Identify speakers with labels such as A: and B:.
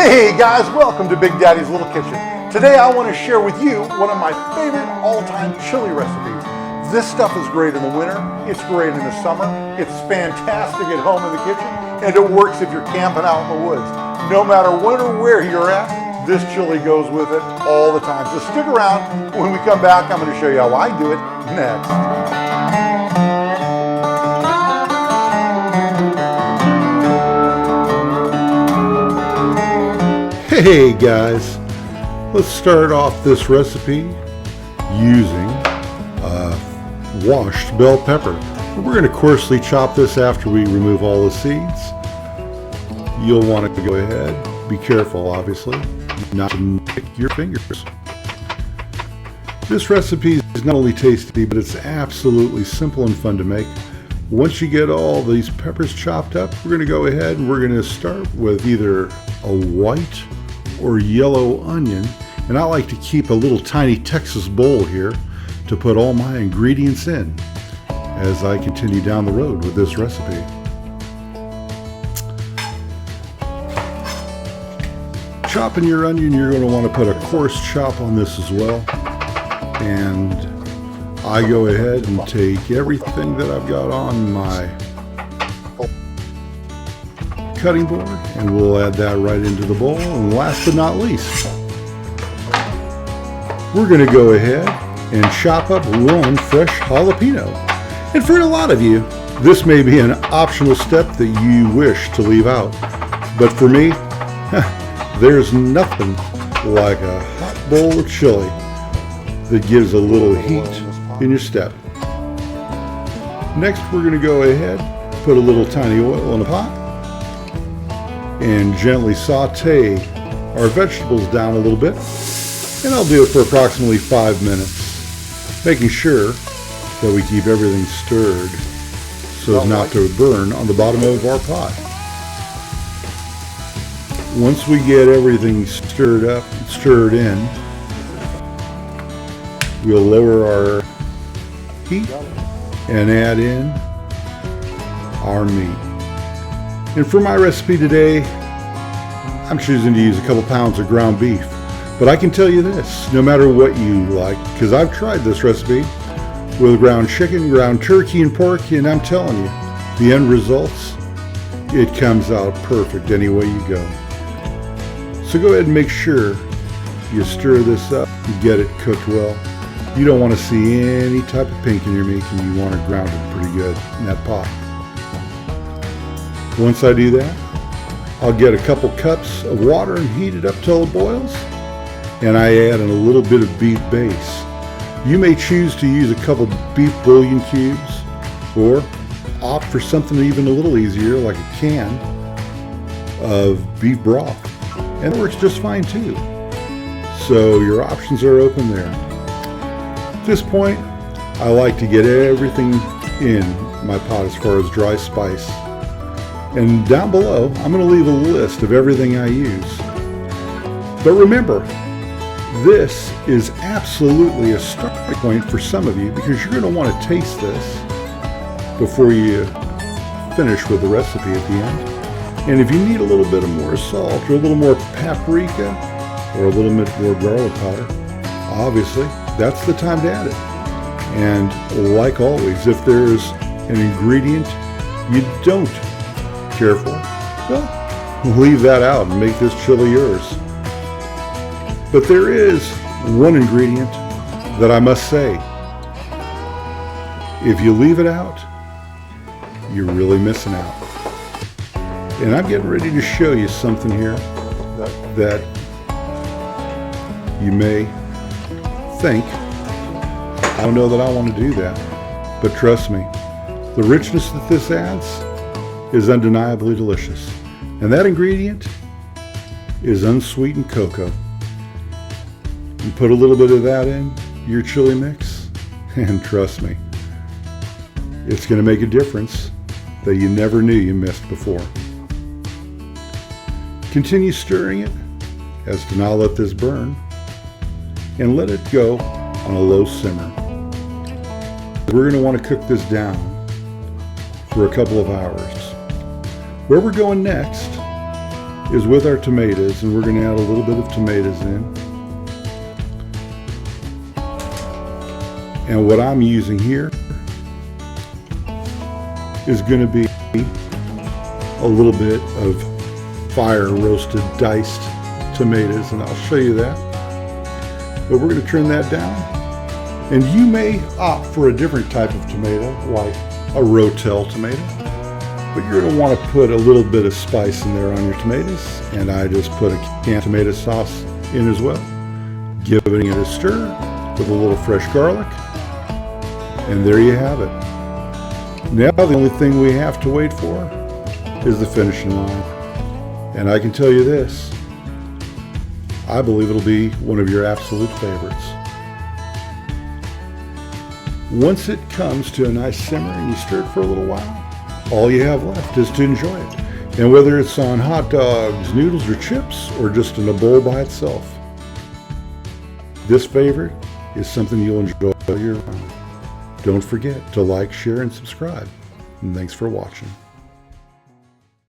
A: Hey guys, welcome to Big Daddy's Little Kitchen. Today I want to share with you one of my favorite all-time chili recipes. This stuff is great in the winter, it's great in the summer, it's fantastic at home in the kitchen, and it works if you're camping out in the woods. No matter when or where you're at, this chili goes with it all the time. So stick around. When we come back, I'm going to show you how I do it next. Hey guys, let's start off this recipe using washed bell pepper. We're going to coarsely chop this after we remove all the seeds. You'll want to go ahead, be careful obviously, not to nick your fingers. This recipe is not only tasty, but it's absolutely simple and fun to make. Once you get all these peppers chopped up, we're going to go ahead and we're going to start with either a white or yellow onion, and I like to keep a little tiny Texas bowl here to put all my ingredients in as I continue down the road with this recipe. Chopping your onion, you're going to want to put a coarse chop on this as well, and I go ahead and take everything that I've got on my cutting board and we'll add that right into the bowl. And last but not least, we're going to go ahead and chop up one fresh jalapeno. And for a lot of you, this may be an optional step that you wish to leave out, but for me, there's nothing like a hot bowl of chili that gives a little heat in your step. Next, we're going to go ahead, put a little tiny oil in a pot, and gently saute our vegetables down a little bit. And I'll do it for approximately 5 minutes, making sure that we keep everything stirred so as not to burn on the bottom of our pot. Once we get everything stirred up, stirred in, we'll lower our heat and add in our meat. And for my recipe today, I'm choosing to use a couple pounds of ground beef. But I can tell you this, no matter what you like, because I've tried this recipe with ground chicken, ground turkey, and pork, and I'm telling you, the end results, it comes out perfect any way you go. So go ahead and make sure you stir this up and get it cooked well. You don't want to see any type of pink in your meat, and you want it grounded pretty good in that pot. Once I do that, I'll get a couple cups of water and heat it up till it boils, and I add in a little bit of beef base. You may choose to use a couple beef bouillon cubes, or opt for something even a little easier like a can of beef broth, and it works just fine too. So your options are open there. At this point, I like to get everything in my pot as far as dry spice. And down below, I'm going to leave a list of everything I use. But remember, this is absolutely a starting point for some of you, because you're going to want to taste this before you finish with the recipe at the end. And if you need a little bit of more salt or a little more paprika or a little bit more garlic powder, obviously that's the time to add it. And like always, if there's an ingredient you don't care for, well, leave that out and make this chili yours. But there is one ingredient that I must say, if you leave it out, you're really missing out. And I'm getting ready to show you something here that you may think, I don't know that I want to do that, but trust me, the richness that this adds is undeniably delicious. And that ingredient is unsweetened cocoa. You put a little bit of that in your chili mix, and trust me, it's going to make a difference that you never knew you missed before. Continue stirring it as to not let this burn, and let it go on a low simmer. We're going to want to cook this down for a couple of hours. Where we're going next is with our tomatoes, and we're going to add a little bit of tomatoes in. And what I'm using here is going to be a little bit of fire roasted diced tomatoes, and I'll show you that. But we're going to trim that down. And you may opt for a different type of tomato, like a ROTEL tomato. But you're going to want to put a little bit of spice in there on your tomatoes, and I just put a canned tomato sauce in as well, giving it a stir with a little fresh garlic, and there you have it. Now the only thing we have to wait for is the finishing line, and I can tell you this, I believe it'll be one of your absolute favorites. Once it comes to a nice simmer and you stir it for a little while, all you have left is to enjoy it. And whether it's on hot dogs, noodles, or chips, or just in a bowl by itself, this favorite is something you'll enjoy all year round. Don't forget to like, share, and subscribe. And thanks for watching.